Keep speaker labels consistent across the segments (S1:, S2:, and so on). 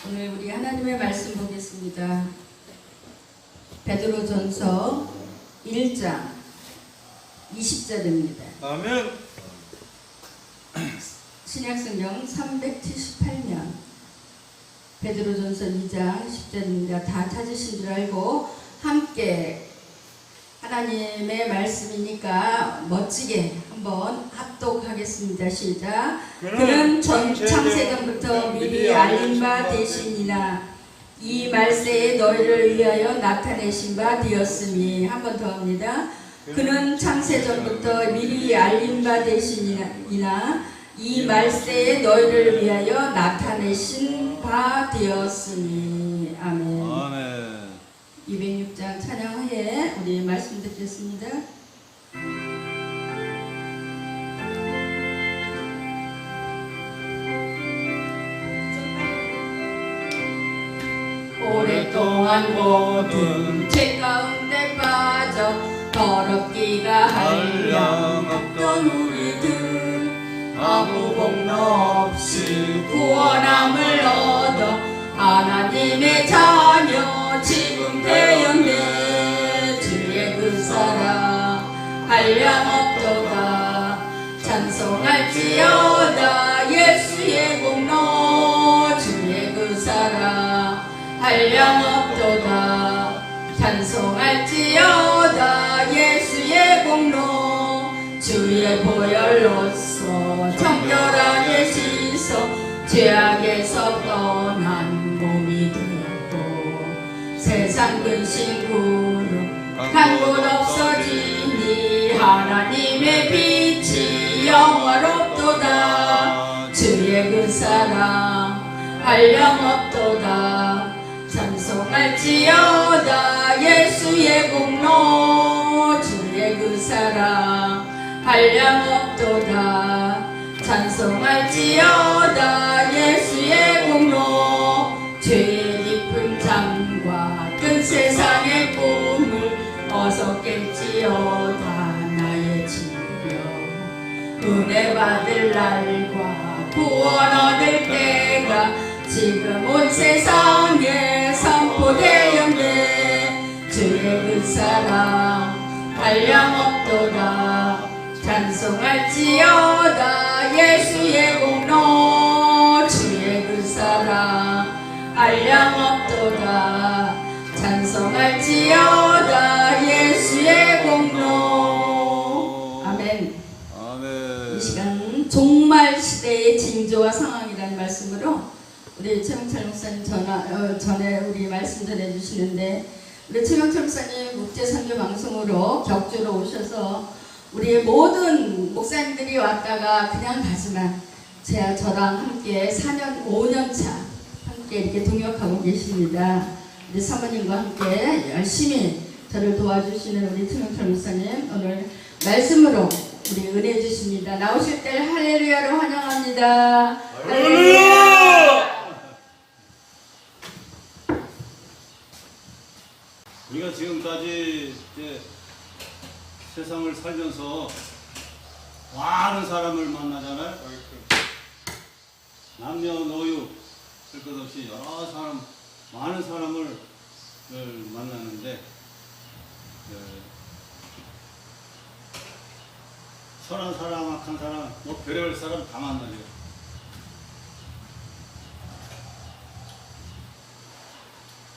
S1: 오늘 우리 하나님의 말씀 보겠습니다. 베드로전서 1장 20절입니다.
S2: 아멘.
S1: 신약성경 378면 베드로전서 2장 10절입니다. 다 찾으신 줄 알고 함께 하나님의 말씀이니까 멋지게 한번 합독하겠습니다. 시작. 그는 창세전부터 미리 알린 바 되시니라. 이 말세에 너희를 위하여 나타내신 바 되었으니. 한 번 더 합니다. 그는 창세전부터 미리 알린 바 되시니라. 이 말세에 너희를 위하여 나타내신 바 되었으니. 아멘.
S2: 아멘.
S1: 206장 찬양해 우리 말씀 듣겠습니다. 오랫동안 모든 죄 가운데 빠져 더럽기가 한량없던 우리들 아무 공로 없이 구원함을 얻어 하나님의 자녀 지금 되었네. 주의 그 사랑 한량없도다. 찬송할지어다 예수의 공로. 주의 그 사랑 한량없도다. 찬송할지어다 예수의 공로. 주의 보혈로서 정결하게 씻어 죄악에서 떠난 몸이 되었고 세상 근심 구름 한 곳 없어지니 하나님의 빛이 영화롭도다. 주의 그 사랑 한량없도다. 찬송할지어다 예수의 공로. 주의 그 사랑 한량없도다. 찬송할지어다 예수의 공로. 죄의 깊은 잠과 큰 세상의 꿈을 어서 깰지어다. 나의 진영 은혜 받을 날과 구원 얻을 때가 지금 온 세상에 선포되었네. 주의 그 사랑 한량없도다. 찬송할지어다 예수의 공로. 주의 그 사랑 한량없도다. 찬송할지어다 예수의 공로. 아멘.
S2: 아멘.
S1: 이 시간 종말 시대의 징조와 상황이라는 말씀으로 우리 최명철 목사님 전에 우리 말씀 전해주시는데, 우리 최명철 목사님 국제선교 방송으로 격주로 오셔서 우리 모든 목사님들이 왔다가 그냥 가지만 저랑 함께 4년, 5년차 함께 이렇게 동역하고 계십니다. 우리 사모님과 함께 열심히 저를 도와주시는 우리 최명철 목사님 오늘 말씀으로 우리 은혜 주십니다. 나오실 때 할렐루야로 환영합니다. 할렐루야!
S2: 우리가 지금까지 이제 세상을 살면서 많은 사람을 만나잖아요. 남녀노유 할 것 없이 여러 사람, 많은 사람을 만나는데 선한 사람, 악한 사람, 뭐 별의별 사람 다 만나죠.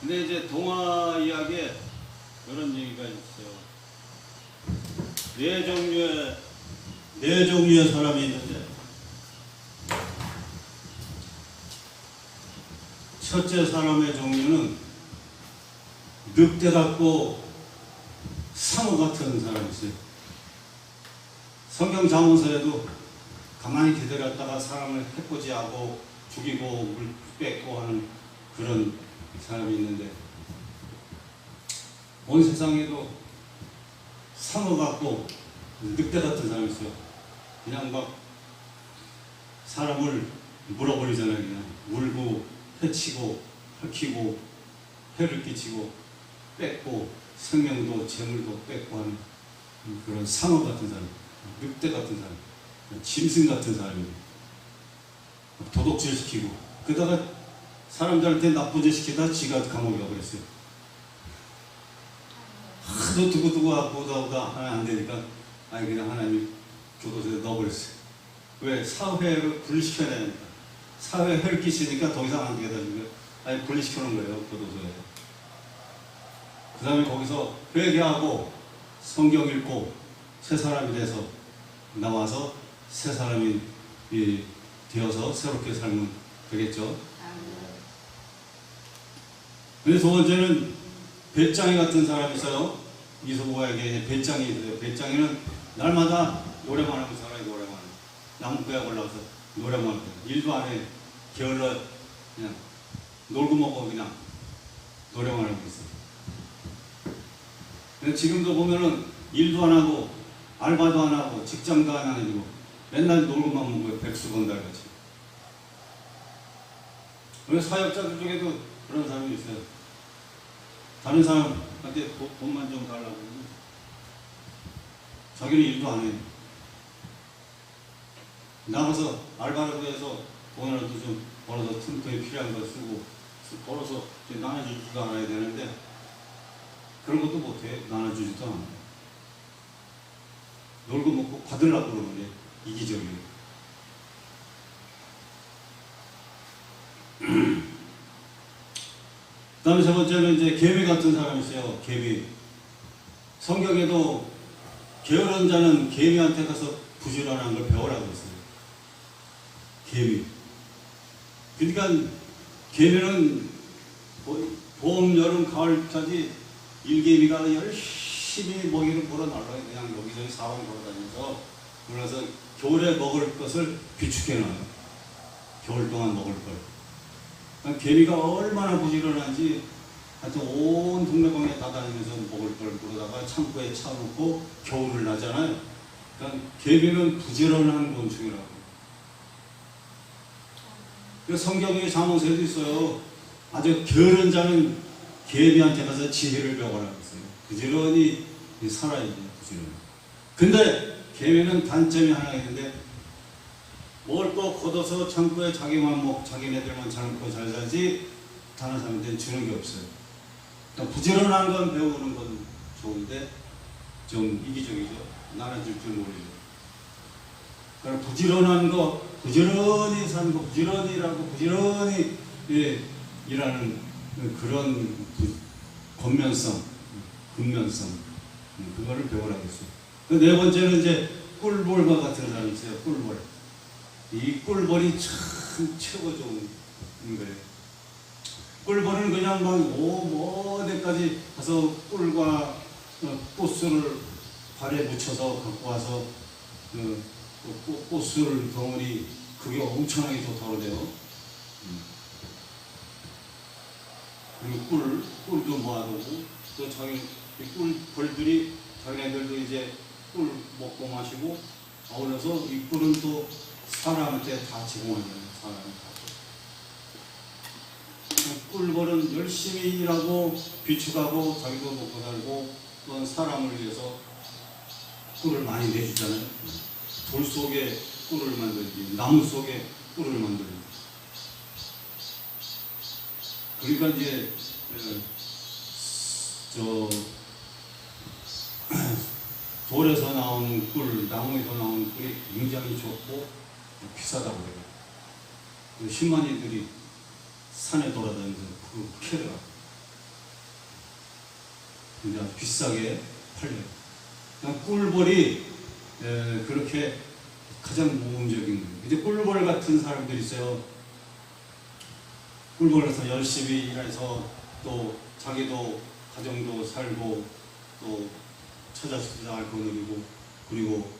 S2: 근데 이제 동화 이야기에 이런 얘기가 있어요. 네 종류의 사람이 있는데, 첫째 사람의 종류는 늑대 같고 상어 같은 사람이 있어요. 성경 자문서에도 가만히 기다렸다가 사람을 해코지하고 죽이고 물 뺏고 하는 그런 사람이 있는데, 온 세상에도 상어 같고 늑대 같은 사람이 있어요. 그냥 막 사람을 물어버리잖아요. 그냥 물고 해치고 헐키고 해를 끼치고 뺏고 생명도 재물도 뺏고 하는 그런 상어 같은 사람, 늑대 같은 사람, 짐승 같은 사람이 도둑질시키고, 그러다가 사람들한테 나쁜 짓 시키다 지가 감옥에 가버렸어요. 하도 두고두고 보다 하나 안 되니까 아니 그냥 하나님이 교도소에 넣어버렸어요. 왜? 사회를 분리시켜야 되니까. 사회에 해를 끼치니까 더 이상 안 되게 되니까 아니 분리시켜놓은 거예요. 교도소에. 그 다음에 거기서 회개하고 성경 읽고 새 사람이 돼서 나와서 새 사람이 되어서 새롭게 살면 되겠죠. 그래서 두 번째는 배짱이 같은 사람이 있어요. 이소부가에게 배짱이 있어요. 배짱이는 날마다 노래만 하고 살아요. 노래만. 나무꾼에 올라가서 노래만 하고 일도 안 해. 게을러. 그냥 놀고 먹고 그냥 노래만 하고 있어요. 근데 지금도 보면은 일도 안 하고 알바도 안 하고 직장도 안 하고 맨날 놀고만 먹어요. 백수건달같이. 왜 사역자들 중에도 그런 사람이 있어요. 다른 사람한테 돈만 좀 달라고 자기는 일도 안 해요. 나가서 알바라도 해서 돈이라도 좀 벌어서 틈틈이 필요한 거 쓰고 벌어서 나눠주지도 않아야 되는데 그런 것도 못해. 나눠주지도 않아요. 놀고 먹고 받으려고 그러는데 이기적이에요. 그 다음에 세 번째는 이제 개미 같은 사람이 있어요. 개미. 성경에도 게으른 자는 개미한테 가서 부지런한 걸 배우라고 했어요. 개미. 그러니까 개미는 봄, 여름, 가을까지 일개미가 열심히 먹이를 물어 날라요. 그냥 여기저기 사방 걸어다니면서. 그래서 겨울에 먹을 것을 비축해 놔요. 겨울 동안 먹을 걸. 그러니까 개미가 얼마나 부지런한지 하여튼 온 동네방에 다 다니면서 먹을 걸 그러다가 창고에 차놓고 겨울을 나잖아요. 그러니까 개미는 부지런한 곤충이라고. 그래서 성경에 잠언에도 있어요. 아주 게으른 자는 개미한테 가서 지혜를 배워라고 했어요. 부지런히 살아야 돼요. 부지런히. 근데 개미는 단점이 하나 있는데 먹을 거 걷어서 창고에 자기네들만 잘 먹고 잘 살지 다른 사람한테는 주는 게 없어요. 그러니까 부지런한 건 배우는 건 좋은데 좀 이기적이죠. 나눠줄 줄 모르죠. 그러니까 부지런한 거, 부지런히 사는 거, 부지런히 일하고 부지런히 일하는 그런 권면성, 근면성 그거를 배우라고 했어요. 네 번째는 이제 꿀벌과 같은 사람이 있어요. 꿀벌. 이 꿀벌이 참 최고 좋은 거예요. 꿀벌은 그냥 막 어디까지 가서 꿀과 꽃술을 발에 묻혀서 갖고 와서 꽃술 덩어리 그게 엄청나게 좋다고 그래요. 그리고 꿀도 모아두고 또 자기 꿀벌들이 자기네들도 이제 꿀 먹고 마시고 아울러서 이 꿀은 또 사람한테 다 제공하잖아요. 사람한테. 꿀벌은 열심히 일하고 비축하고 자기도 먹고 살고 또 사람을 위해서 꿀을 많이 내주잖아요. 돌 속에 꿀을 만들지 나무 속에 꿀을 만들지. 그러니까 이제 돌에서 나오는 꿀, 나무에서 나오는 꿀이 굉장히 좋고 비싸다고 해요. 신만이들이 산에 돌아다니면서 그걸 캐라. 근데 아주 비싸게 팔려요. 그냥 꿀벌이 그렇게 가장 모범적인 거예요. 이제 꿀벌 같은 사람들이 있어요. 꿀벌에서 열심히 일해서 또 자기도 가정도 살고 또 처자식도 거느리고 그리고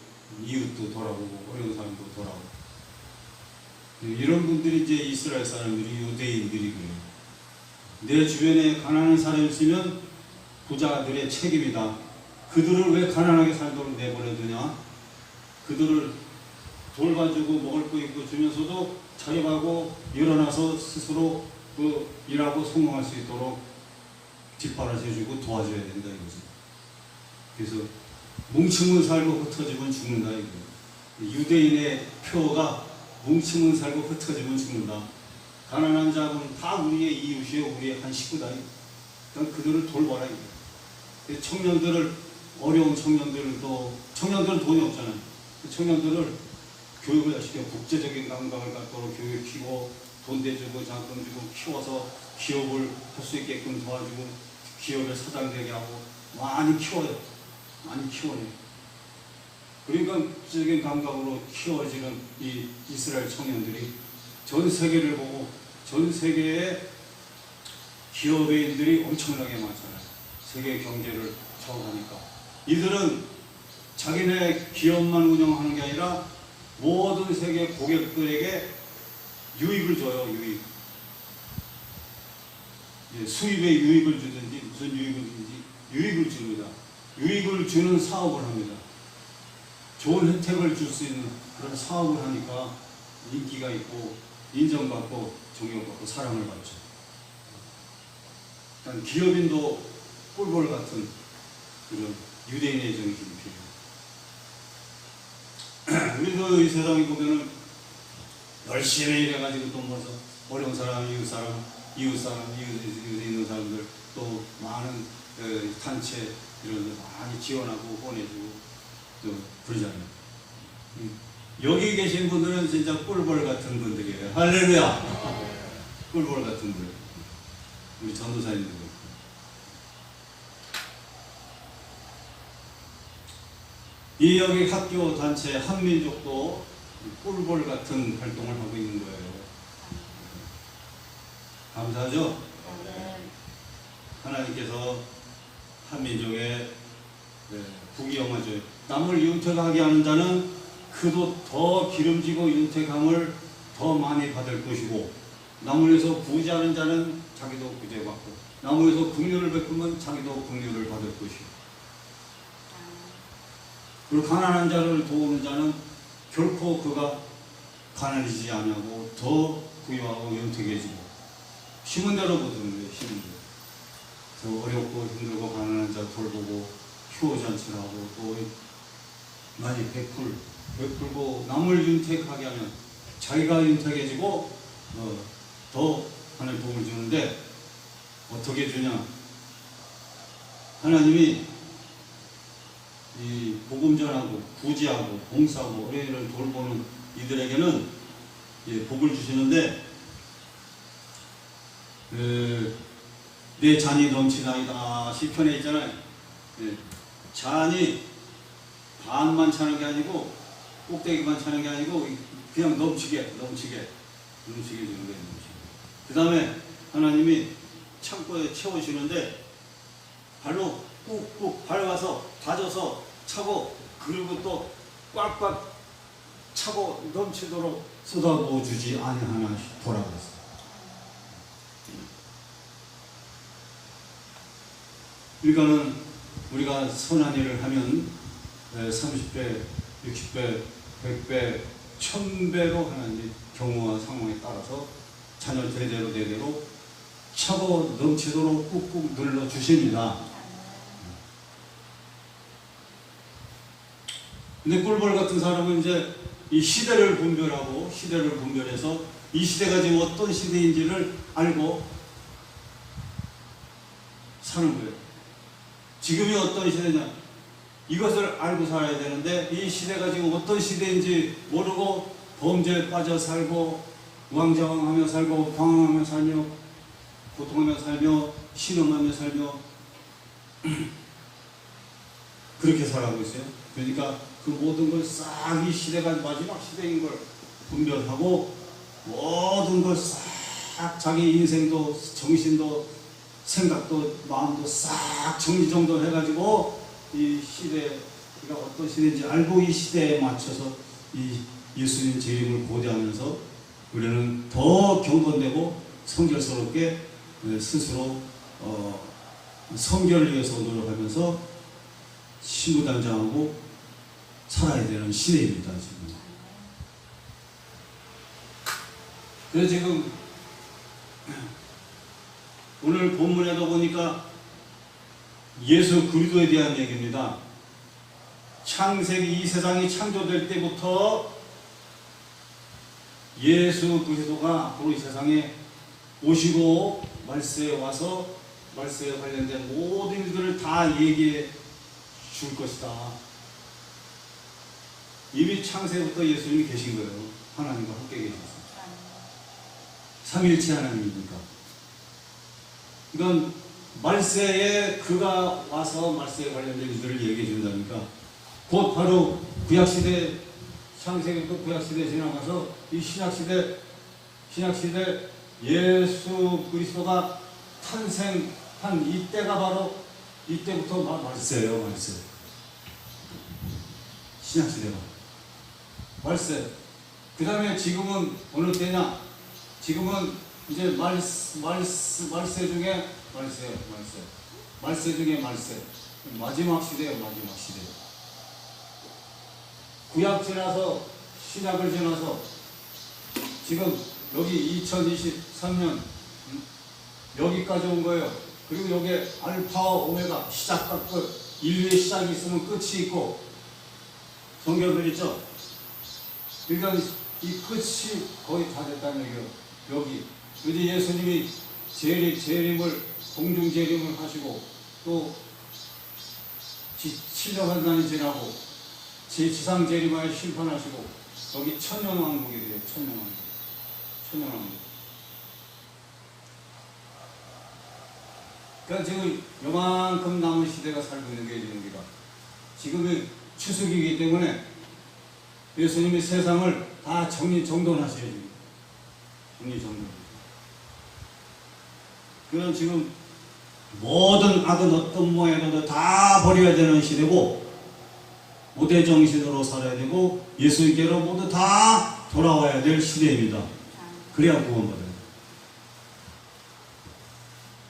S2: 이웃도 돌아보고 어려운 사람도 돌아보고 이런 분들이 이제 이스라엘 사람들이 유대인들이 그래요. 내 주변에 가난한 사람이 있으면 부자들의 책임이다. 그들을 왜 가난하게 살도록 내버려두냐? 그들을 돌봐주고 먹을 거 있고 주면서도 자기하고 일어나서 스스로 그 일하고 성공할 수 있도록 뒷바라지 해주고 도와줘야 된다 이거죠. 그래서 뭉치면 살고 흩어지면 죽는다 이거예요. 유대인의 표어가 뭉치면 살고 흩어지면 죽는다. 가난한 자는 다 우리의 이웃이요, 우리의 한 식구다. 그러니까 그들을 돌봐라. 청년들을, 어려운 청년들도, 청년들은 돈이 없잖아요. 그 청년들을 교육을 시켜 국제적인 감각을 갖도록 교육시키고 돈 대주고 장학금 주고 키워서 기업을 할 수 있게끔 도와주고 기업의 사장되게 하고 많이 키워요. 많이 키워요. 그러니까 국제적인 감각으로 키워지는 이 이스라엘 청년들이 전 세계를 보고 전 세계의 기업인들이 엄청나게 많잖아요. 세계 경제를 좌우하니까. 이들은 자기네 기업만 운영하는 게 아니라 모든 세계 고객들에게 유익을 줘요. 유익. 수입에 유익을 주든지 무슨 유익을 주든지 유익을 줍니다. 유익을 주는 사업을 합니다. 좋은 혜택을 줄 수 있는 그런 사업을 하니까 인기가 있고 인정받고 존경받고 사랑을 받죠. 그러니까 기업인도 꿀벌 같은 그런 유대인의 정신이 필요해요. 우리도 이 세상에 보면은 열심히 일해가지고 돈 벌어서 어려운 사람, 이웃에 있는 사람들 또 많은 단체 이런 데 많이 지원하고 보내주고 또 그러잖아요. 여기 계신 분들은 진짜 꿀벌 같은 분들이에요. 할렐루야! 꿀벌 같은 분들. 우리 전도사님들. 이 여기 학교 단체 한민족도 꿀벌 같은 활동을 하고 있는 거예요. 감사하죠? 하나님께서 한민족의 부귀영화죠. 남을 윤택하게 하는 자는 그도 더 기름지고 윤택함을 더 많이 받을 것이고, 남을 위해서 부지하는 자는 자기도 부재받고, 남을 위해서 긍휼을 베푸면 자기도 긍휼을 받을 것이고, 그리고 가난한 자를 도우는 자는 결코 그가 가난해지지 아니하고 더 부유하고 윤택해지고, 심은 대로 거두는 거예요. 심은 대로. 더 어렵고 힘들고 가난한 자 돌보고 효잔치를 하고 또 많이 베풀고 남을 윤택하게 하면 자기가 윤택해지고 더 하나님 복을 주는데, 어떻게 주냐? 하나님이 이 복음 전하고 구제하고 봉사하고 어린이를 돌보는 이들에게는 복을 주시는데, 내 잔이 넘치나이다 시편에 있잖아요. 잔이 반만 차는 게 아니고 꼭대기만 차는 게 아니고 그냥 넘치게 주는 거예요. 그 다음에 하나님이 창고에 채워주시는데 발로 꾹꾹 밟아서 다져서 차고, 그리고 또 꽉꽉 차고 넘치도록 쏟아부어 주지 아니하나 보라 그랬어요. 그러니까는 우리가 선한 일을 하면 30배, 60배, 100배, 1000배로 하나님이 경우와 상황에 따라서 자녀 대대로 차고 넘치도록 꾹꾹 눌러 주십니다. 근데 꿀벌 같은 사람은 이제 이 시대를 분별해서 이 시대가 지금 어떤 시대인지를 알고 사는 거예요. 지금이 어떤 시대냐, 이것을 알고 살아야 되는데 이 시대가 지금 어떤 시대인지 모르고 범죄에 빠져 살고 우왕좌왕하며 살고 방황하며 살며 고통하며 살며 신음하며 살며 그렇게 살아가고 있어요. 그러니까 그 모든 걸 싹 이 시대가 마지막 시대인 걸 분별하고 모든 걸 싹 자기 인생도 정신도 생각도 마음도 싹 정리정돈 해가지고 이 시대가 어떤 시대인지 알고 이 시대에 맞춰서 이 예수님 재림을 고대하면서 우리는 더 경건되고 성결스럽게 스스로 성결을 위해서 노력하면서 신부단장하고 살아야 되는 시대입니다. 지금. 그래서 지금 오늘 본문에도 보니까 예수 그리스도에 대한 얘기입니다. 창세기 이 세상이 창조될 때부터 예수 그리스도가 앞으로 이 세상에 오시고 말세에 와서 말세에 관련된 모든 일들을 다 얘기해 줄 것이다. 이미 창세부터 예수님이 계신 거예요. 하나님과 함께 계셨어요. 삼일체 하나님이니까. 이건 말세에 그가 와서 말세에 관련된 일들을 얘기해 준다니까. 곧 바로 구약시대, 창세기부터 구약시대 지나가서 이 신약시대 예수 그리스도가 탄생한 이때가 바로 이때부터 말세예요. 말세. 신약시대가 말세. 그 다음에 지금은 어느 때냐? 지금은 이제 말세 중에 말세 중에 말세. 마지막 시대예요. 마지막 시대. 구약 지나서 신약을 지나서 지금 여기 2023년 여기까지 온 거예요. 그리고 여기에 알파와 오메가 시작과 끝, 인류의 시작이 있으면 끝이 있고 성경을 있죠. 그러니까 이 끝이 거의 다 됐다는 얘기예요. 여기 이제 예수님이 재림을 공중 재림을 하시고 또 7년 단이 지나고 지상 재림하여 심판하시고 여기 천년왕국이 돼요. 천년왕국. 그러니까 지금 요만큼 남은 시대가 살고 있는 게 우리가 지금이 추수기이기 때문에 예수님이 세상을 다 정리정돈하셔야지. 정리정돈. 그건 지금 모든 악은 어떤 모양이라도 다 버려야 되는 시대고 모대정신으로 살아야 되고 예수님께로 모두 다 돌아와야 될 시대입니다. 그래야 구원받아요.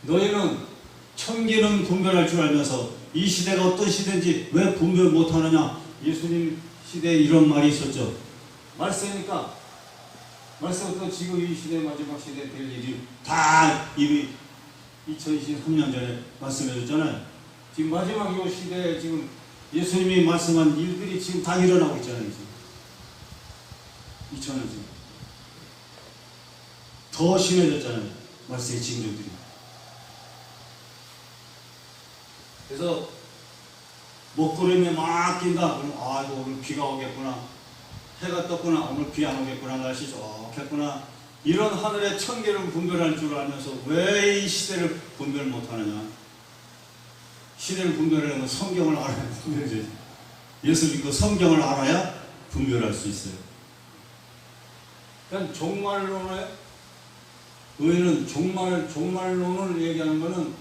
S2: 너희는 천기는 분별할 줄 알면서 이 시대가 어떤 시대인지 왜 분별 못하느냐. 예수님 시대에 이런 말이 있었죠. 말세니까 말세부터 지금 이 시대 마지막 시대 될 일이 다 이미 2023년 전에 말씀해 줬잖아요. 지금 마지막 이 시대에 지금 예수님이 말씀한 일들이 지금 다 일어나고 있잖아요. 지금 2000년 지금 더 심해졌잖아요. 말세의 징조들이. 그래서 먹구름이 막 낀다. 그럼 아이고 오늘 비가 오겠구나. 해가 떴구나. 오늘 비 안 오겠구나. 날씨 좋겠구나. 이런 하늘의 천개를 분별할 줄 알면서 왜 이 시대를 분별 못하느냐. 시대를 분별하려면 성경을 알아야 분별되지. 예수 믿고 성경을 알아야 분별할 수 있어요. 그러니까 종말론에 의회는 종말론을 얘기하는 것은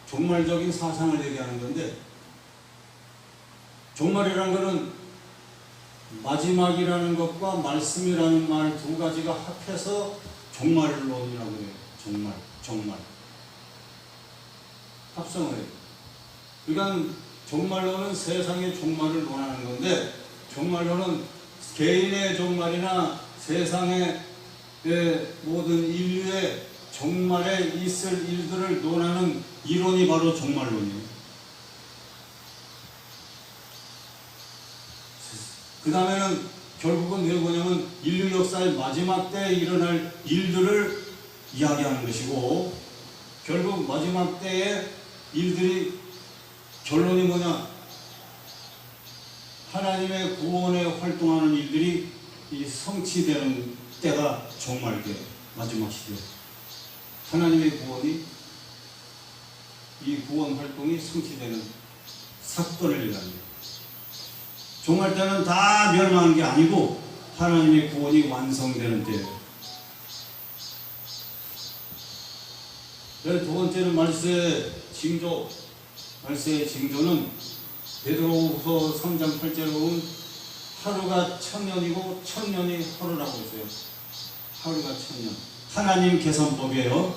S2: 종말적인 사상을 얘기하는 건데 종말이라는 것은 마지막이라는 것과 말씀이라는 말 두 가지가 합해서 종말론이라고 해요. 종말. 합성을 해요. 그러니까 종말론은 세상의 종말을 논하는 건데 종말론은 개인의 종말이나 세상의 모든 인류의 종말에 있을 일들을 논하는 이론이 바로 종말론이에요. 그 다음에는 결국은 왜 뭐냐면 인류 역사의 마지막 때에 일어날 일들을 이야기하는 것이고 결국 마지막 때의 일들이 결론이 뭐냐? 하나님의 구원에 활동하는 일들이 이 성취되는 때가 종말때 마지막 시대. 하나님의 구원이 이 구원 활동이 성취되는 사건을 얘기합니다. 종말 때는 다 멸망하는 게 아니고 하나님의 구원이 완성되는 때예요. 두 번째는 말세의 징조는 베드로후서 3장 8절에 보면 하루가 1000년이고 1000년이 하루라고 했어요. 하루가 1000년. 하나님 계산법이에요.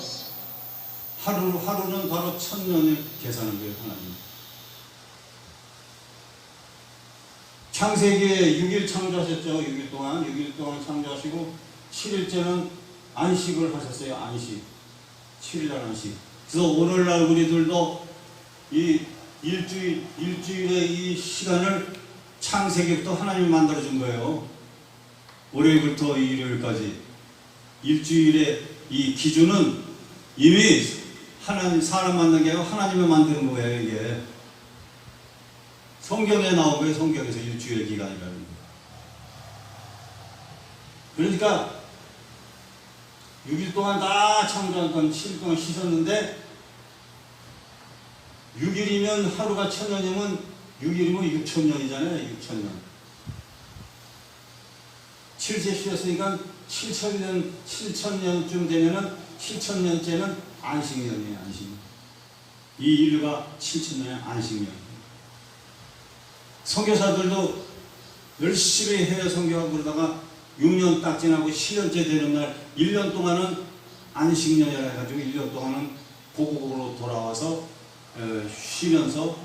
S2: 하루는 바로 1000년을 계산한 거예요. 하나님. 창세기에 6일 창조하셨죠. 6일 동안 창조하시고 7일째는 안식을 하셨어요. 안식. 7일날 안식. 그래서 오늘날 우리들도 이 일주일의 이 시간을 창세기부터 하나님이 만들어준 거예요. 월요일부터 일요일까지. 일주일의 이 기준은 이미 하나님 사람 만든 게 아니고 하나님이 만드는 거예요. 이게 성경에 나온 거예요. 성경에서 일주일 기간이라는 거. 그러니까 6일 동안 다 창조한 7일 동안 쉬셨는데 6일이면 하루가 1000년이면 6일이면 6000년이잖아요. 6000년. 7세 쉬었으니까 7000년쯤 되면은 7000년째는 안식년이에요. 안식년. 이 인류가 7000년의 안식년. 선교사들도 열심히 해외 선교하고 그러다가 6년 딱 지나고 10년째 되는 날 1년 동안은 안식년이라 해가지고 1년 동안은 고국으로 돌아와서 쉬면서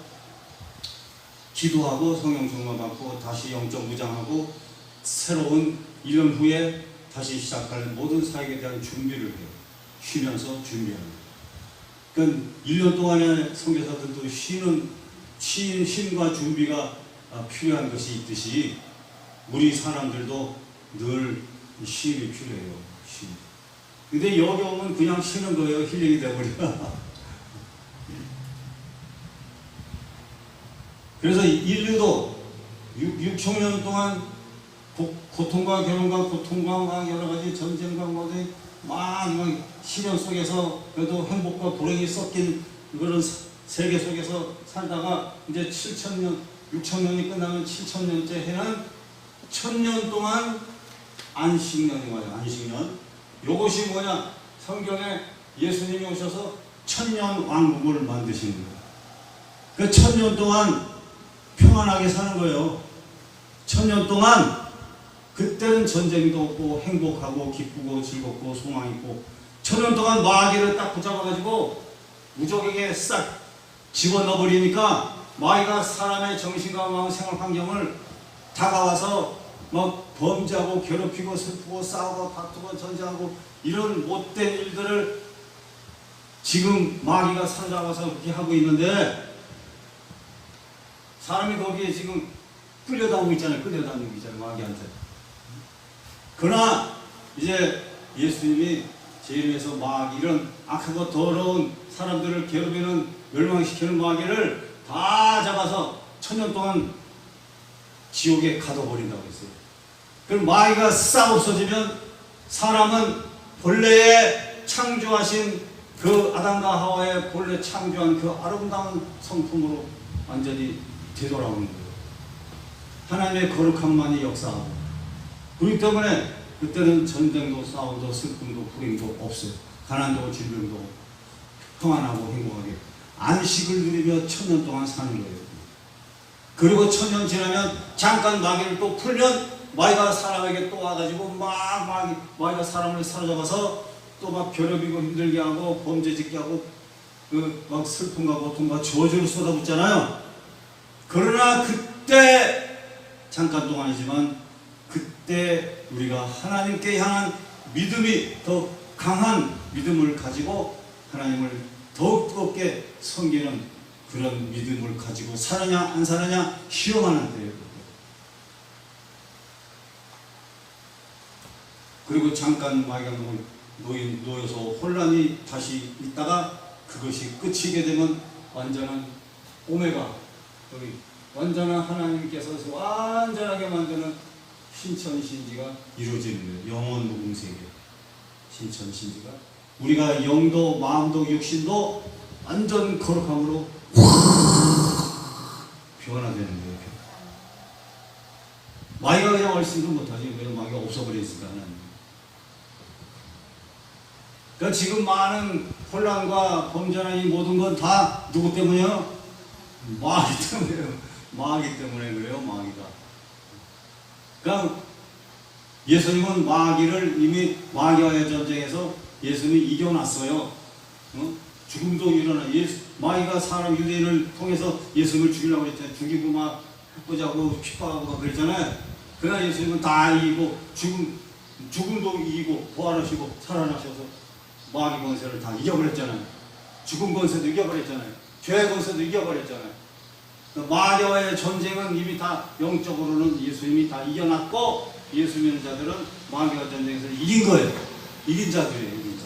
S2: 기도하고 성령 충만 받고 다시 영적 무장하고 새로운 1년 후에 다시 시작할 모든 사역에 대한 준비를 해요. 쉬면서 준비하는 거예요. 그러니까 1년 동안의 선교사들도 쉼과 준비가 필요한 것이 있듯이 우리 사람들도 늘 쉼이 필요해요. 쉼. 근데 여기 오면 그냥 쉬는 거예요. 힐링이 돼버려. 그래서 인류도 6천년 동안 고통과 괴로움과 고통과 여러 가지 전쟁과 모든 막 시련 속에서 그래도 행복과 불행이 섞인 그런 세계 속에서 살다가 이제 7000년, 6000년이 끝나면 7000년째 해는 1000년 동안 안식년이 와요. 안식년. 요것이 뭐냐? 성경에 예수님이 오셔서 1000년 왕국을 만드신 거예요. 그 1000년 동안 평안하게 사는 거예요. 1000년 동안 그때는 전쟁도 없고 행복하고 기쁘고 즐겁고 소망 있고 1000년 동안 마귀를 딱 붙잡아가지고 무적에게 싹 집어넣어버리니까 마귀가 사람의 정신과 마음 생활 환경을 다가와서 막 범죄하고 괴롭히고 슬프고 싸우고 다투고 전쟁하고 이런 못된 일들을 지금 마귀가 사로잡아서 그렇게 하고 있는데 사람이 거기에 지금 끌려다니고 있잖아요. 끌려다니고 있잖아요. 마귀한테. 그러나 이제 예수님이 제 이름에서 마귀 이런 악하고 더러운 사람들을 괴롭히는 멸망시키는 마귀를 다 잡아서 1000년 동안 지옥에 가둬버린다고 했어요. 그럼 마귀가 싹 없어지면 사람은 본래에 창조하신 그 아담과 하와의 본래 창조한 그 아름다운 성품으로 완전히 되돌아오는 거예요. 하나님의 거룩함만이 역사하고 그렇기 때문에 그때는 전쟁도 싸움도 슬픔도 불행도 없어요. 가난도 질병도 평안하고 행복하게 안식을 누리며 1000년 동안 사는 거예요. 그리고 1000년 지나면 잠깐 마귀를 또 풀면 마귀가 사람에게 또 와가지고 마귀가 사람을 사로잡아서 또 막 괴롭히고 힘들게 하고 범죄 짓게 하고 막 슬픔과 고통과 저주를 쏟아붓잖아요. 그러나 그때 잠깐 동안이지만 그때 우리가 하나님께 향한 믿음이 더 강한 믿음을 가지고 하나님을 더욱 뜨겁게 섬기는 그런 믿음을 가지고 사느냐 안 사느냐 시험하는 때예요. 그리고 잠깐 마귀가 놓여서 혼란이 다시 있다가 그것이 끝이게 되면 완전한 오메가 완전한 하나님께서 완전하게 만드는 신천신지가 이루어지는 거예요. 영원 무궁세계 신천신지가 우리가 영도 마음도 육신도 완전 거룩함으로 변화되는 거예요. 마귀가 그냥 얼씬도 못하지. 왜냐면 마귀가 없어버렸으니까 하나님. 그러니까 지금 많은 혼란과 범죄나 이 모든 건 다 누구 때문이에요? 마귀 때문이에요. 마귀 때문에 그래요. 마귀가. 그러니까 예수님은 마귀를 이미 마귀와의 전쟁에서 예수님이 이겨놨어요. 죽음도 일어나. 마귀가 사람 유대인을 통해서 예수님을 죽이려고 했잖아요. 죽이고 막 해보자고 핍박하고 그랬잖아요. 그러나 예수님은 다 이기고 죽음도 이기고 부활하시고 살아나셔서 마귀 권세를 다 이겨버렸잖아요. 죽음 권세도 이겨버렸잖아요. 죄 권세도 이겨버렸잖아요. 마귀와의 전쟁은 이미 다 영적으로는 예수님이 다 이겨놨고 예수 믿는 자들은 마귀와 전쟁에서 이긴 거예요. 이긴 자들이에요. 이긴 자.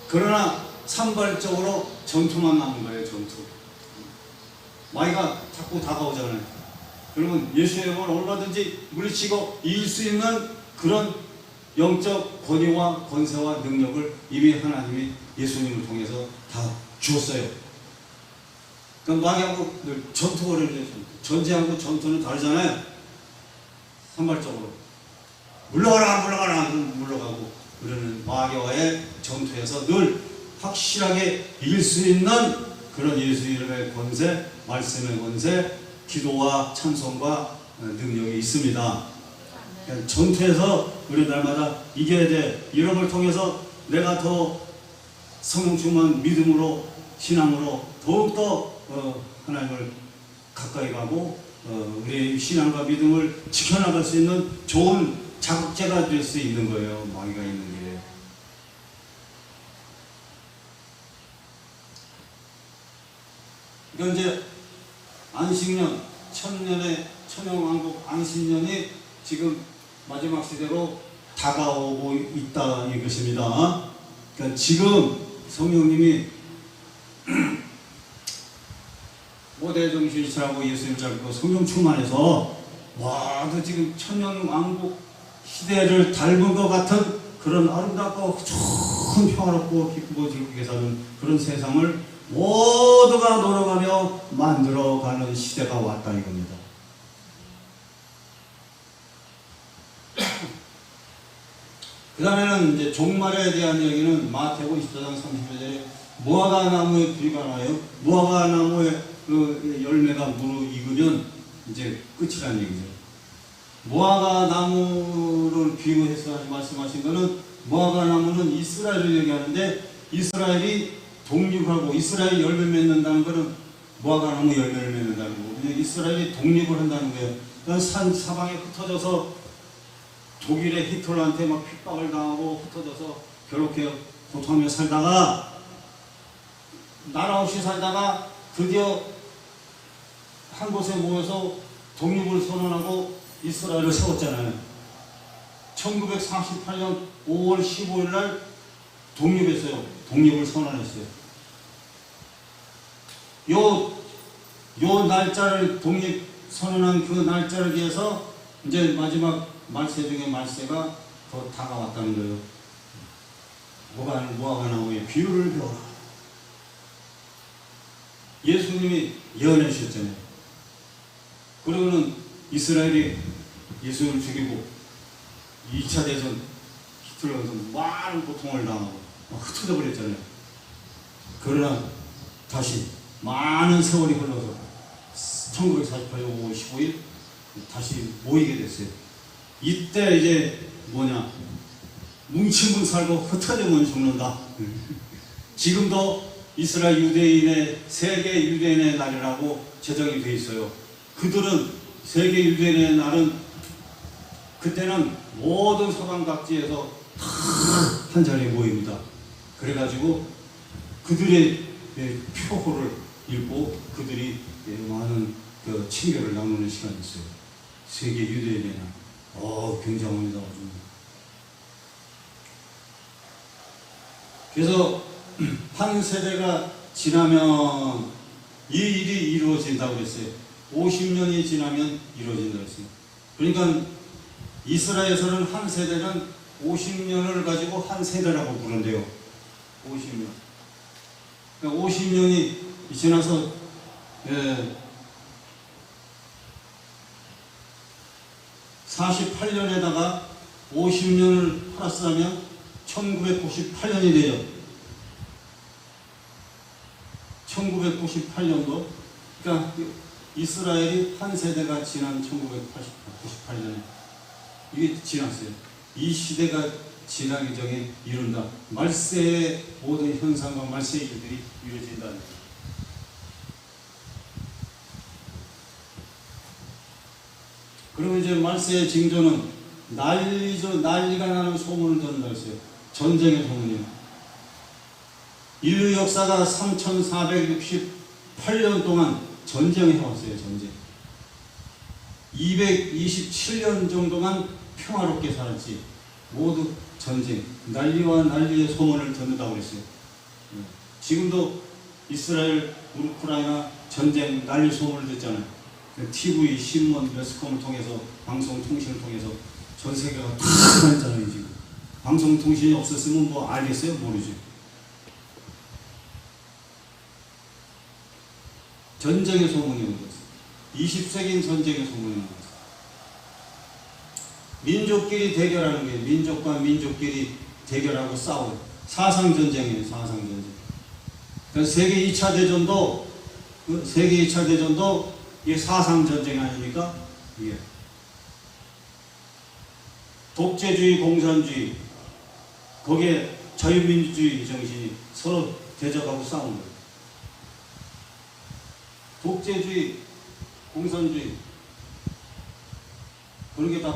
S2: 그러나 산발적으로 전투만 남은 거예요. 전투. 마귀가 자꾸 다가오잖아요. 그러면 예수의 이름을 얼마든지 물리치고 이길 수 있는 그런 영적 권위와 권세와 능력을 이미 하나님이 예수님을 통해서 다 주었어요. 그러니까 마귀하고 늘 전투거리를 해요. 전쟁하고 전투는 다르잖아요. 산발적으로 물러가라 물러가라 물러가고 그러는 마귀와의 전투에서 늘 확실하게 이길 수 있는 그런 예수 이름의 권세, 말씀의 권세, 기도와 찬송과 능력이 있습니다. 그러니까 전투에서 우리 날마다 이겨야 돼. 이런 걸 통해서 내가 더 성령 충만 믿음으로 신앙으로 더욱더 하나님을 가까이 가고 우리의 신앙과 믿음을 지켜나갈 수 있는 좋은 자극제가 될 수 있는 거예요. 마귀가 있는 게. 현재 안식년, 천년의 천연왕국 안식년이 지금 마지막 시대로 다가오고 있다 이것입니다. 그러니까 지금 성령님이 모대정신이라고 예수님 잡고 성령 충만해서 와, 그 지금 천년왕국 시대를 닮은 것 같은 그런 아름답고 좋은 평화롭고 기쁘고 즐겁게 사는 그런 세상을 모두가 노력하며 만들어가는 시대가 왔다 이겁니다. 그 다음에는 이제 종말에 대한 얘기는 마태복음 24장 30절에 무화과 나무에 비유가 나요. 무화과 나무의 그 열매가 무르익으면 이제 끝이라는 얘기죠. 무화과 나무를 비유해서 말씀하신 것은 무화과 나무는 이스라엘을 얘기하는데 이스라엘이 독립하고 이스라엘이 열매 맺는다는 것은 무화과 나무 열매를 맺는다는 거고 이스라엘이 독립을 한다는 거예요. 그러니까 산 사방에 흩어져서 독일의 히틀러한테 막 핍박을 당하고 흩어져서 그렇게 고통하며 살다가 나라 없이 살다가 드디어 한 곳에 모여서 독립을 선언하고 이스라엘을 세웠잖아요. 1948년 5월 15일 날 독립했어요. 독립을 선언했어요. 요 날짜를 독립 선언한 그 날짜를 위해서 이제 마지막 말세 중에 말세가 더 다가왔다는 거예요. 무화과 나무의 비유를 배워라. 예수님이 예언해 주셨잖아요. 그러고는 이스라엘이 예수를 죽이고 2차 대전 히틀러에서 많은 고통을 당하고 흩어져 버렸잖아요. 그러나 다시 많은 세월이 흘러서 1948년 5월 15일 다시 모이게 됐어요. 이때 이제 뭐냐, 뭉치면 살고 흩어지면 죽는다. 지금도 이스라엘 유대인의 세계 유대인의 날이라고 제정이 되어 있어요. 그들은 세계 유대인의 날은 그때는 모든 서방 각지에서 다 한 자리에 모입니다. 그래가지고 그들의 표호를 읽고 그들이 많은 그 친교를 나누는 시간이 있어요. 세계 유대인의 날. 굉장합니다. 그래서 한 세대가 지나면 이 일이 이루어진다고 그랬어요. 50년이 지나면 이루어진다고 했어요. 그러니까 이스라엘에서는 한 세대는 50년을 가지고 한 세대라고 부른대요. 50년. 그러니까 50년이 지나서 48년에다가 50년을 플러스하면 1998년이 되죠. 1998년도. 그러니까 이스라엘이 한 세대가 지난 1998년에 이게 지났어요. 이 시대가 지나기 전에 이룬다. 말세의 모든 현상과 말세의 일들이 이루어진다는 거예요. 그리고 이제 말세의 징조는 난리가 나는 소문을 듣는다 했어요. 전쟁의 소문이요. 인류 역사가 3468년 동안 전쟁을 해왔어요. 전쟁. 227년 정도만 평화롭게 살았지. 모두 전쟁, 난리와 난리의 소문을 듣는다고 그랬어요. 지금도 이스라엘, 우크라이나 전쟁 난리 소문을 듣잖아요. TV, 신문, 매스컴을 통해서, 방송, 통신을 통해서 전 세계가 다 알잖아요, 지금. 방송, 통신이 없었으면 뭐 알겠어요? 모르죠. 전쟁의 소문이 온 거죠. 20세기인 전쟁의 소문이 온 거죠. 민족끼리 대결하는 게, 민족과 민족끼리 대결하고 싸워요. 사상전쟁이에요, 사상전쟁. 그래서 세계 2차 대전도 이게 사상전쟁 아닙니까? 이게. 독재주의, 공산주의, 거기에 자유민주주의 정신이 서로 대적하고 싸우는 거예요. 독재주의, 공산주의, 그런 게 다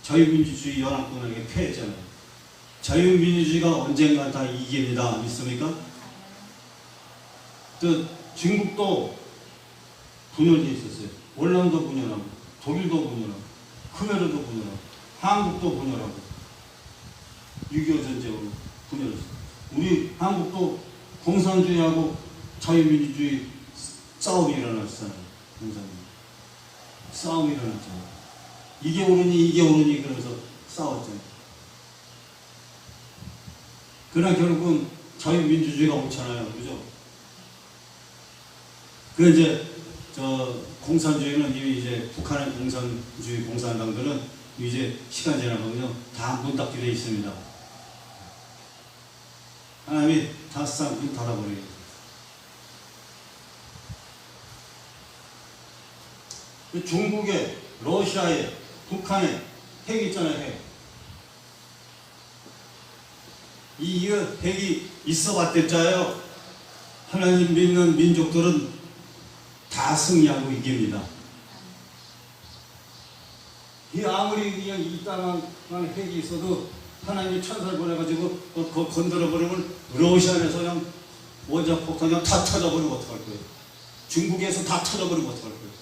S2: 자유민주주의 연합군에게 패했잖아요. 자유민주주의가 언젠가 다 이깁니다. 믿습니까? 또 중국도 분열이 있었어요. 월남도 분열하고, 독일도 분열하고, 크메르도 분열하고, 한국도 분열하고, 6.25 전쟁으로 분열했어요. 우리 한국도 공산주의하고 자유민주주의 싸움이 일어났잖아요. 싸움이 일어났잖아요. 이게 옳으니 그러면서 싸웠잖아요. 그러나 결국은 자유민주주의가 옳잖아요. 그죠? 그 이제 공산주의는 이미 이제 북한의 공산주의 공산당들은 이제 시간 지나가면요 다 문 닫기로 되어 있습니다. 하나님이 다 문 닫아버려요. 중국에, 러시아에, 북한에 핵 있잖아요. 핵. 이 핵이 있어봤댔자요. 하나님 믿는 민족들은 다 승리하고 이깁니다. 이 아무리 그냥 이 땅만 핵이 있어도 하나님이 천사를 보내가지고 그거 건드려버리면 러시아에서 그냥 원자 폭탄 그냥 다 터져버리면 어떡할 거예요? 중국에서 다 터져버리면 어떡할 거예요?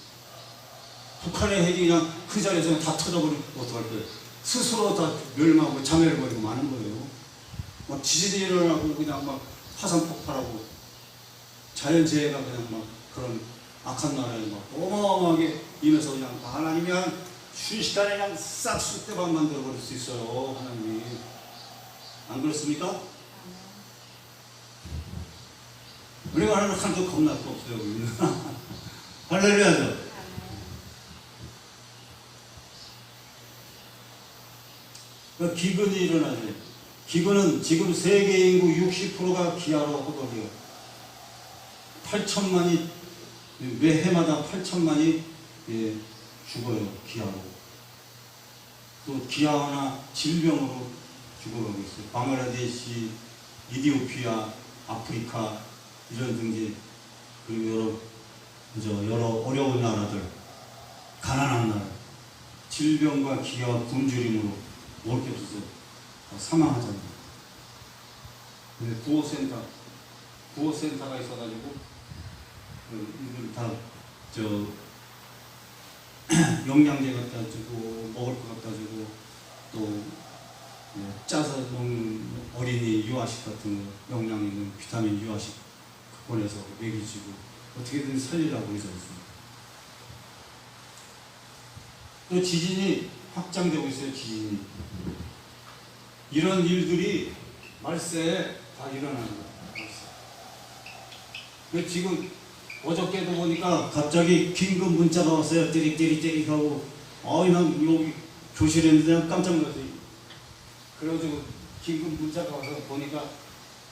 S2: 북한의 핵이 그냥 그 자리에서 그냥 다 터져버리면 어떡할 거예요? 스스로 다 멸망하고 자멸을 버리고 마는 거예요. 막 지진이 일어나고 그냥 막 화산 폭발하고 자연재해가 그냥 막 그런 악한 나라에 막 어마어마하게 임해서 그냥 하나님이 한 순식간에 그냥 싹 쑥대밭 만들어버릴 수 있어요. 하나님이. 안 그렇습니까? 우리가 하나님 한도 겁날 거 없어요. 우리는. 할렐루야죠. 기근이 일어나죠. 기근은 지금 세계 인구 60%가 기아로 호돌이에요. 8천만이 매 해마다 8천만이 죽어요. 기아로. 또 기아나 질병으로 죽어가고 있어요. 방글라데시, 이디오피아, 아프리카 이런 등지 그리고 여러 어려운 나라들, 가난한 나라, 질병과 기아와 굶주림으로 먹을 게 없어서 사망하잖아요. 근데 구호센터가 있어가지고 이들 다 영양제 갖다 주고 먹을 거 갖다 주고 또 짜서 먹는 어린이 유아식 같은 거 영양 있는 비타민 유아식 보내서 먹이주고 어떻게든 살리려고 해서 있습니다. 또 지진이 확장되고 있어요. 지진이. 이런 일들이 말세에 다 일어나는 거예요. 지금 어저께도 보니까 갑자기 긴급 문자가 왔어요. 띠릭 하고 난 여기 교실에 있는데 깜짝 놀랐어요. 그래가지고 긴급 문자가 와서 보니까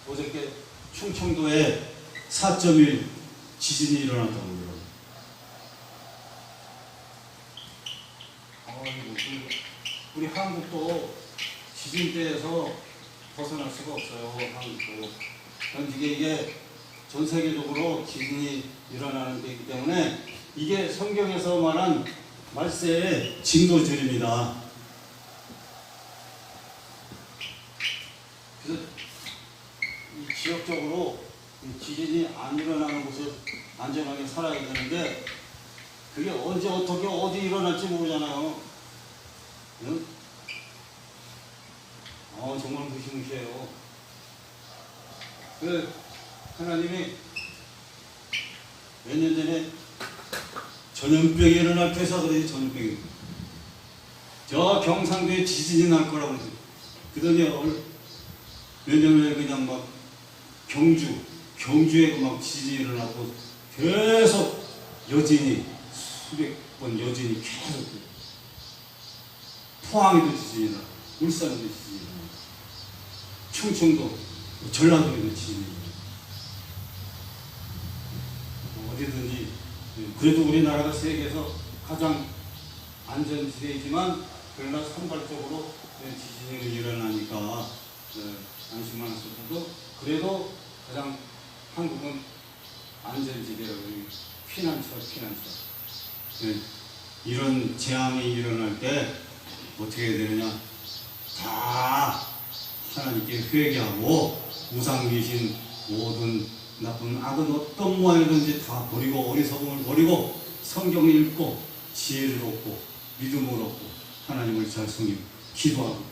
S2: 어저께 충청도에 4.1 지진이 일어났다고 그러더라고요. 우리 한국도 지진대에서 벗어날 수가 없어요. 한국도. 이게 전 세계적으로 지진이 일어나는 데이기 때문에 이게 성경에서 말한 말세의 징조절입니다. 그래서 이 지역적으로 지진이 안 일어나는 곳에 안전하게 살아야 되는데 그게 언제 어떻게 어디 일어날지 모르잖아요. 응? 정말 무시무시해요. 하나님이 몇 년 전에 전염병이 일어날 때서 그래. 전염병이 저 경상도에 지진이 날 거라고 그러지. 그러더니 몇 년 전에 그냥 막 경주에 막 지진이 일어나고 계속 여진이 수백 번 여진이 계속 포항에도 지진이 일어나, 울산에도 지진이 일어나, 충청도, 전라도에도 지진이 일어나. 어디든지 그래도 우리나라가 세계에서 가장 안전지대이지만 그러나 산발적으로 지진이 일어나니까 안심만 하셔도 그래도 가장 한국은 안전지대라고 피난처. 이런 재앙이 일어날 때 어떻게 해야 되느냐? 다 하나님께 회개하고 우상 계신 모든 나쁜 악은 어떤 모양이든지 다 버리고 어리석음을 버리고 성경을 읽고 지혜를 얻고 믿음을 얻고 하나님을 잘 섬기고 기도하고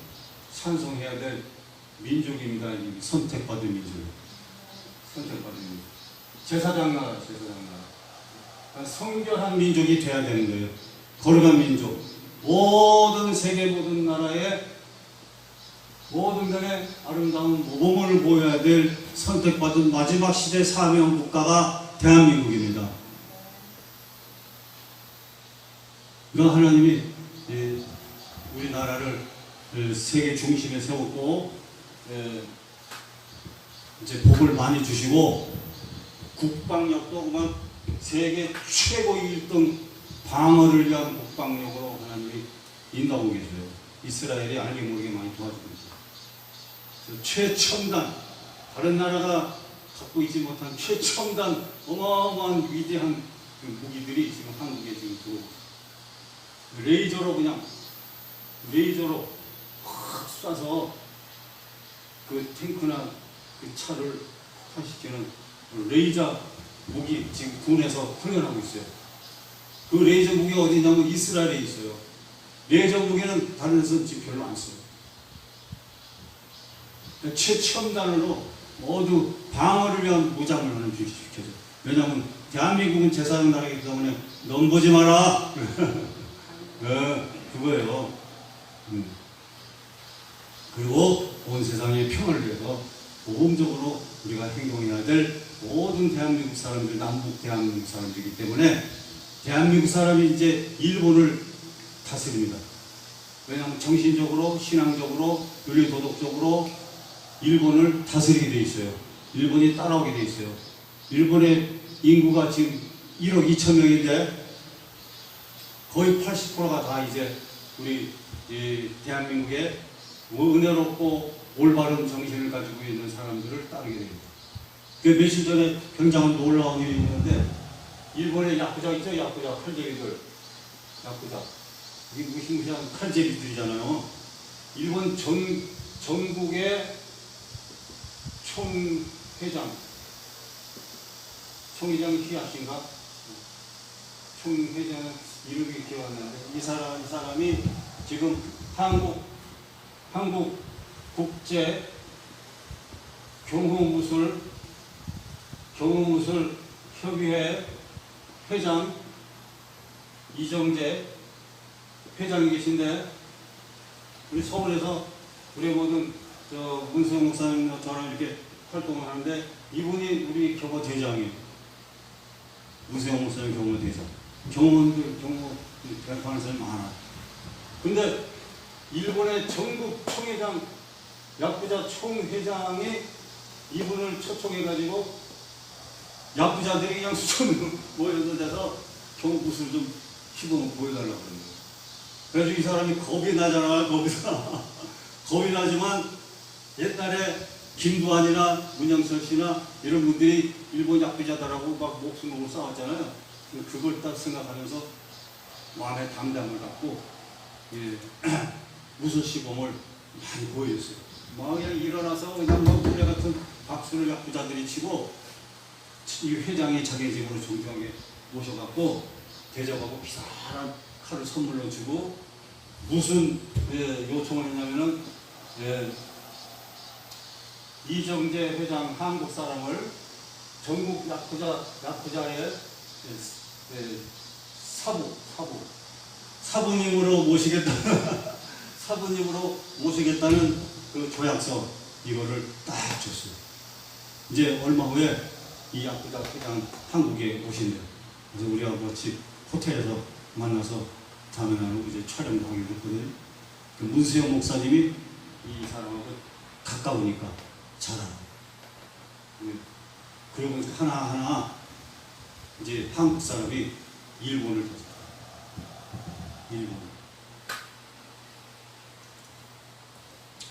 S2: 찬송해야 될 민족입니다. 선택받은 민족. 제사장 나라. 성결한 민족이 돼야 되는 거예요. 거룩한 민족. 모든 세계 모든 나라에 모든 면에 아름다운 모범을 보여야 될 선택받은 마지막 시대 사명 국가가 대한민국입니다. 그러나 하나님이 우리나라를 세계 중심에 세웠고 이제 복을 많이 주시고 국방력도 그만 세계 최고 1등 방어를 위한 국방력으로 하나님이 인도하고 계세요. 이스라엘이 알게 모르게 많이 도와주고 있어요. 최첨단, 다른 나라가 갖고 있지 못한 최첨단 어마어마한 위대한 무기들이 지금 한국에 지금 들어오고 있어요. 레이저로 확 쏴서 그 탱크나 그 차를 폭파시키는 레이저 무기 지금 군에서 훈련하고 있어요. 그 레이저 무기가 어디냐면 이스라엘에 있어요. 레이저 무기는 다른 데서 지금 별로 안 써요. 그러니까 최첨단으로 모두 방어를 위한 무장을 하는 주식시켜줘. 왜냐하면 대한민국은 제사장 나라이기 때문에 넘보지 마라. 그거예요. 그리고 온 세상의 평화를 위해서 모범적으로 우리가 행동해야 될 모든 대한민국 사람들, 남북 대한민국 사람들이기 때문에 대한민국 사람이 이제 일본을 다스립니다. 왜냐하면 정신적으로, 신앙적으로, 윤리도덕적으로 일본을 다스리게 돼 있어요. 일본이 따라오게 돼 있어요. 일본의 인구가 지금 1억 2천 명인데 거의 80%가 다 이제 우리 대한민국의 은혜롭고 올바른 정신을 가지고 있는 사람들을 따르게 됩니다. 그 며칠 전에 굉장히 놀라운 일이 있는데 일본의 야쿠자 있죠? 야쿠자 칼제비들. 야쿠자. 이게 무시무시한 칼제비들이잖아요. 일본 전국의 총회장이 기아씨인가? 총회장 이름이 기억 안 나는데 이 사람이 지금 한국 국제 경호무술 협의회 회장 이정재 회장이 계신데 우리 서울에서 우리 모든 문수영 목사님 저랑 이렇게 활동을 하는데 이분이 우리 경호 대장이에요. 문수영 목사님 경호 대장. 경호 대학하는 사람이 많아. 근데 일본의 전국 총회장 야쿠자 총회장이 이분을 초청해가지고 야쿠자들이 그냥 수천 모여서 데서 경호구슬 좀 시범을 보여달라고 그러는 거예요. 그래서 이 사람이 겁이 나잖아. 겁이 나지만 옛날에 김두한이나 문영철 씨나 이런 분들이 일본 야쿠자들하고 막 목숨으로 싸웠잖아요. 그걸 딱 생각하면서 마음의 담담을 갖고 무술 시범을 많이 보여줬어요. 막 그냥 일어나서 그냥 뭐 노래 같은 박수를 야쿠자들이 치고 이 회장이 자기 집으로 존경하게 모셔갖고 대접하고 비싼 칼을 선물로 주고 무슨 요청을 했냐면은 이정재 회장 한국 사람을 전국 약부자의 사부님으로 모시겠다는 그 조약서 이거를 딱 줬어요. 이제 얼마 후에 이 약부자 회장 한국에 오신대요. 그래서 우리하고 같이 호텔에서 만나서 다음에 나누고 이제 촬영도 하게 됐거든요. 그 문수영 목사님이 이 사람하고 가까우니까 잘하고, 그러고 하나하나 이제 한국 사람이 일본을 줬어요. 일본.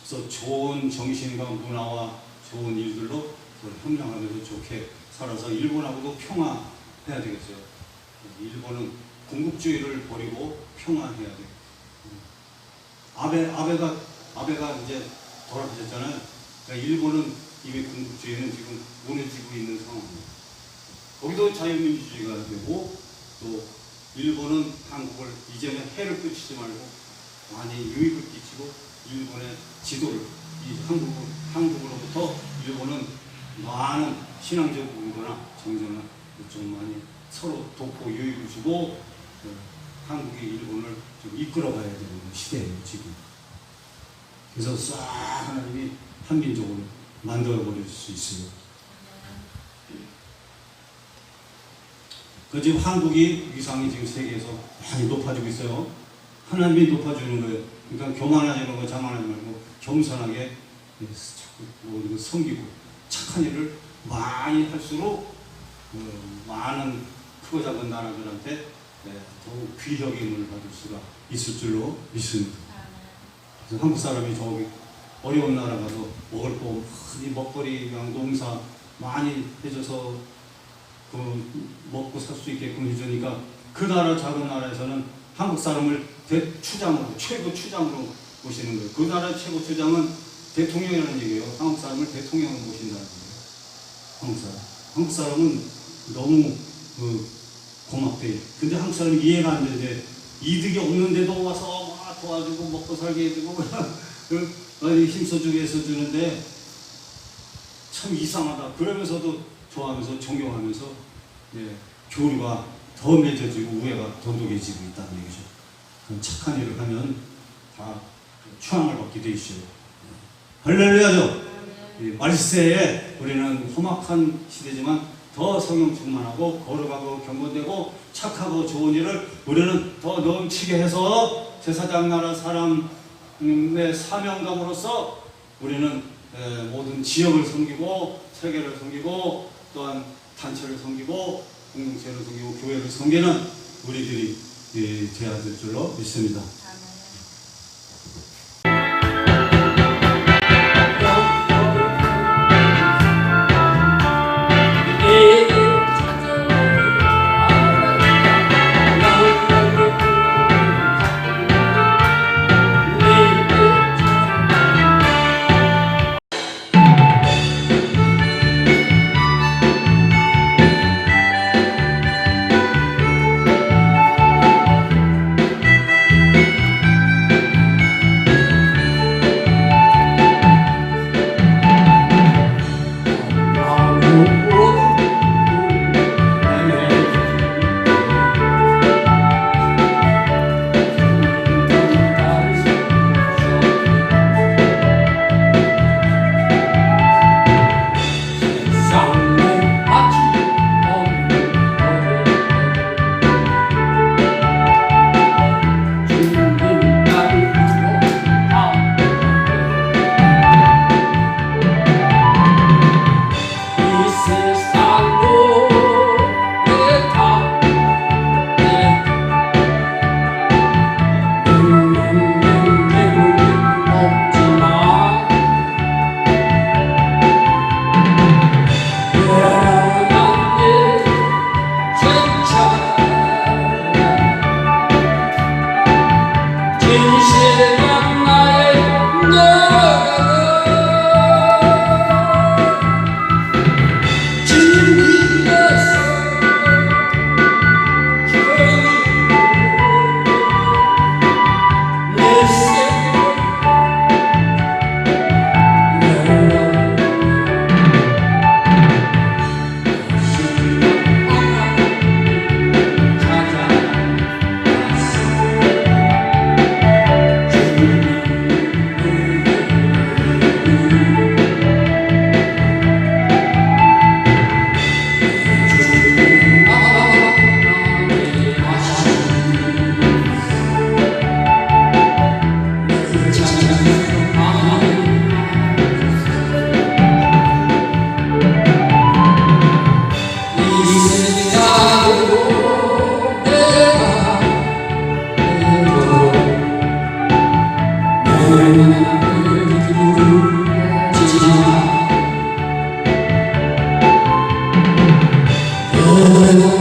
S2: 그래서 좋은 정신과 문화와 좋은 일들로 협력하면서 좋게 살아서 일본하고도 평화해야 되겠어요. 일본은 군국주의를 버리고 평화해야 돼요. 아베가 이제 돌아가셨잖아요. 그러니까 일본은 이미 군국주의는 지금 무너지고 있는 상황입니다. 거기도 자유민주주의가 되고, 또 일본은 한국을 이제는 해를 끼치지 말고 많이 유익을 끼치고, 일본의 지도를 이 한국으로부터 일본은 많은 신앙적 의도나 정서나 좀 많이 서로 돕고 유익을 주고, 한국이 일본을 좀 이끌어가야 되는 시대예요 지금. 그래서 싹 하나님이 한민족을 만들어버릴 수 있어요. 그 지금 한국이 위상이 지금 세계에서 많이 높아지고 있어요. 하나님이 높아주는 거예요. 그러니까 교만하지 말고 자만하지 말고 겸손하게 자꾸 섬기고 착한 일을 많이 할수록 많은 크고 작은 나라들한테 더욱 귀력임을 받을 수가 있을 줄로 믿습니다. 그래서 한국 사람이 저기 어려운 나라 가서 먹을 거 많이 먹거리 그냥 농사 많이 해줘서 먹고 살 수 있게끔 해주니까 그 나라 작은 나라에서는 한국 사람을 최고 추장으로 모시는 거예요. 그 나라 최고 추장은 대통령이라는 얘기예요. 한국 사람을 대통령으로 모신다는 거예요. 한국 사람은 너무 고맙대요. 근데 한국 사람이 이해가 안 되는데 이득이 없는데도 와서 막 도와주고 먹고 살게 해주고 힘써주게 해서 주는데 참 이상하다. 그러면서도 좋아하면서 존경하면서 교류가 더 맺어지고 우애가 돈독해지고 있다는 얘기죠. 그럼 착한 일을 하면 다 추앙을 받게 돼 있어요. 할렐루야죠. 말세에 우리는 험악한 시대지만 더 성령 충만하고 거룩하고 경건되고 착하고 좋은 일을 우리는 더 넘치게 해서 제사장 나라 사람의 사명감으로서 우리는 모든 지역을 섬기고 세계를 섬기고 또한 단체를 섬기고 공동체를 섬기고 교회를 섬기는 우리들이 되어야 될 줄로 믿습니다.
S3: 내